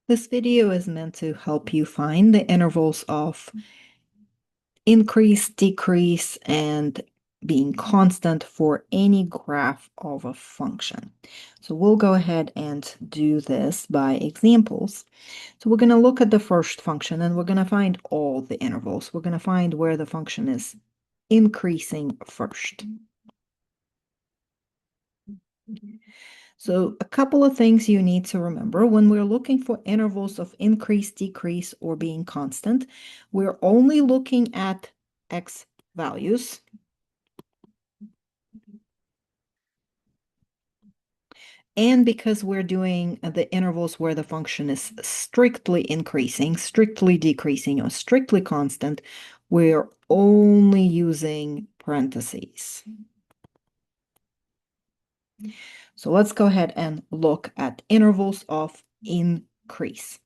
This video is meant to help you find the intervals of increase, decrease, and being constant for any graph of a function. So we'll go ahead and do this by examples. So we're going to look at the first function and we're going to find all the intervals. We're going to find where the function is increasing first. So a couple of things you need to remember when we're looking for intervals of increase, decrease, or being constant, we're only looking at x values. And because we're doing the intervals where the function is strictly increasing, strictly decreasing, or strictly constant, we're only using parentheses. So let's go ahead and look at intervals of increase.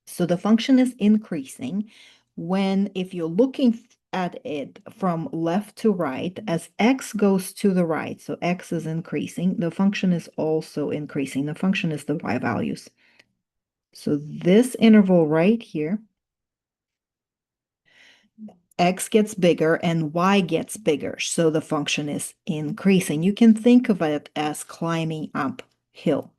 So the function is increasing when, if you're looking at it from left to right, as x goes to the right, so x is increasing, the function is also increasing. The function is the y values. So this interval right here, x gets bigger and y gets bigger, so the function is increasing. You can think of it as climbing uphill.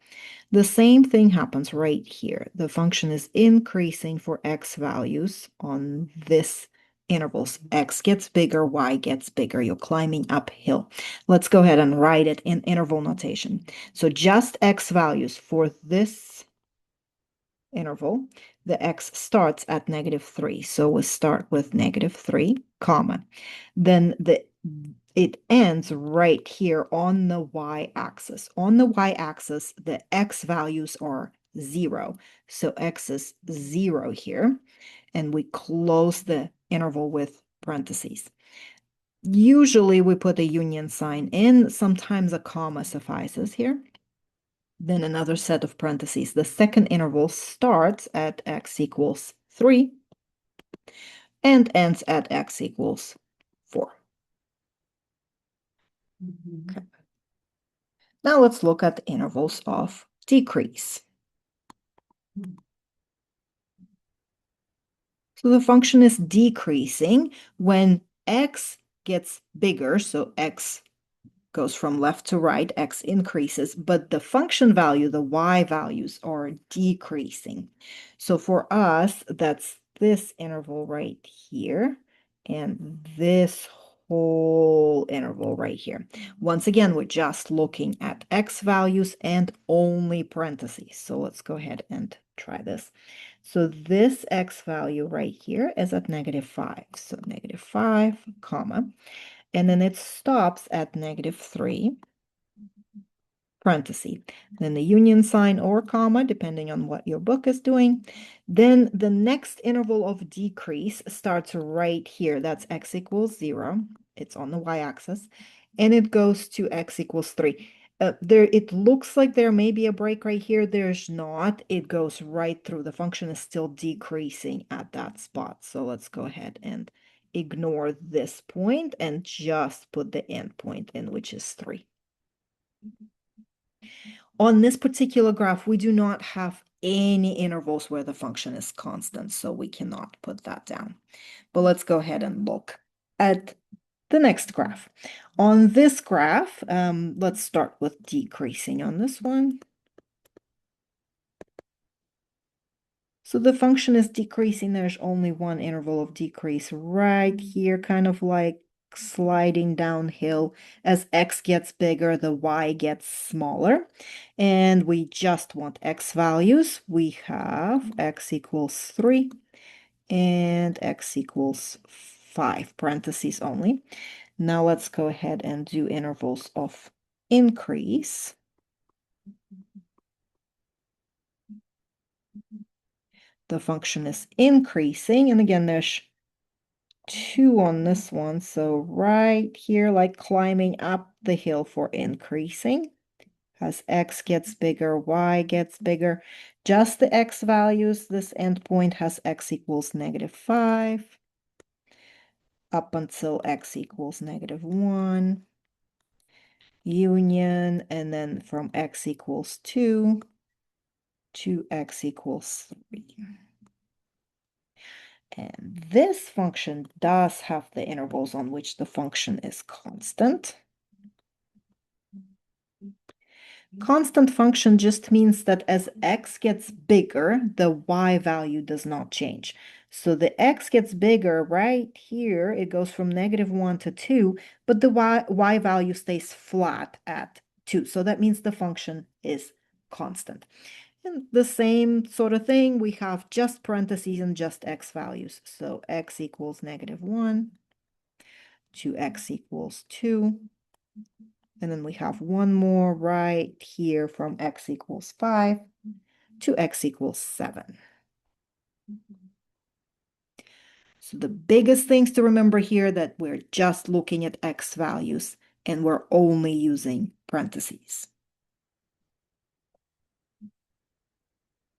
The same thing happens right here. The function is increasing for x values on this intervals. X gets bigger, y gets bigger. You're climbing uphill. Let's go ahead and write it in interval notation. So just x values for this interval, the x starts at -3. So we start with -3, comma. Then it ends right here on the y-axis. On the y-axis, the x values are 0. So x is 0 here, and we close the interval with parentheses. Usually we put a union sign in, sometimes a comma suffices here. Then another set of parentheses. The second interval starts at x equals 3 and ends at x equals 4. Okay. Now let's look at the intervals of decrease. So the function is decreasing when x gets bigger, so x goes from left to right, x increases, but the function value, the y values, are decreasing. So for us, that's this interval right here and this whole interval right here. Once again, we're just looking at x values and only parentheses. So let's go ahead and try this. So this x value right here is at -5. So -5, comma, and then it stops at -3, parenthesis, then the union sign or comma, depending on what your book is doing. Then the next interval of decrease starts right here. That's x equals 0. It's on the y-axis, and it goes to x equals 3. It looks like there may be a break right here. There's not. It goes right through. The function is still decreasing at that spot. So let's go ahead and ignore this point and just put the end point in, which is 3. On this particular graph, we do not have any intervals where the function is constant, so we cannot put that down. But let's go ahead and look at the next graph. On this graph, let's start with decreasing on this one. So the function is decreasing. There's only one interval of decrease right here, kind of like sliding downhill. As x gets bigger, the y gets smaller. And we just want x values. We have x equals 3 and x equals 5, parentheses only. Now let's go ahead and do intervals of increase. The function is increasing, and again, there's 2 on this one, so right here, like climbing up the hill for increasing. As x gets bigger, y gets bigger. Just the x values, this endpoint has x equals -5 up until x equals -1, union, and then from x equals 2 2x equals 3. And this function does have the intervals on which the function is constant. Constant function just means that as x gets bigger, the y value does not change. So the x gets bigger right here. It goes from -1 to 2, but the y value stays flat at 2. So that means the function is constant. And the same sort of thing, we have just parentheses and just x values. So x equals -1, 2x equals 2. And then we have one more right here from x equals 5 to x equals 7. So the biggest things to remember here that we're just looking at x values and we're only using parentheses.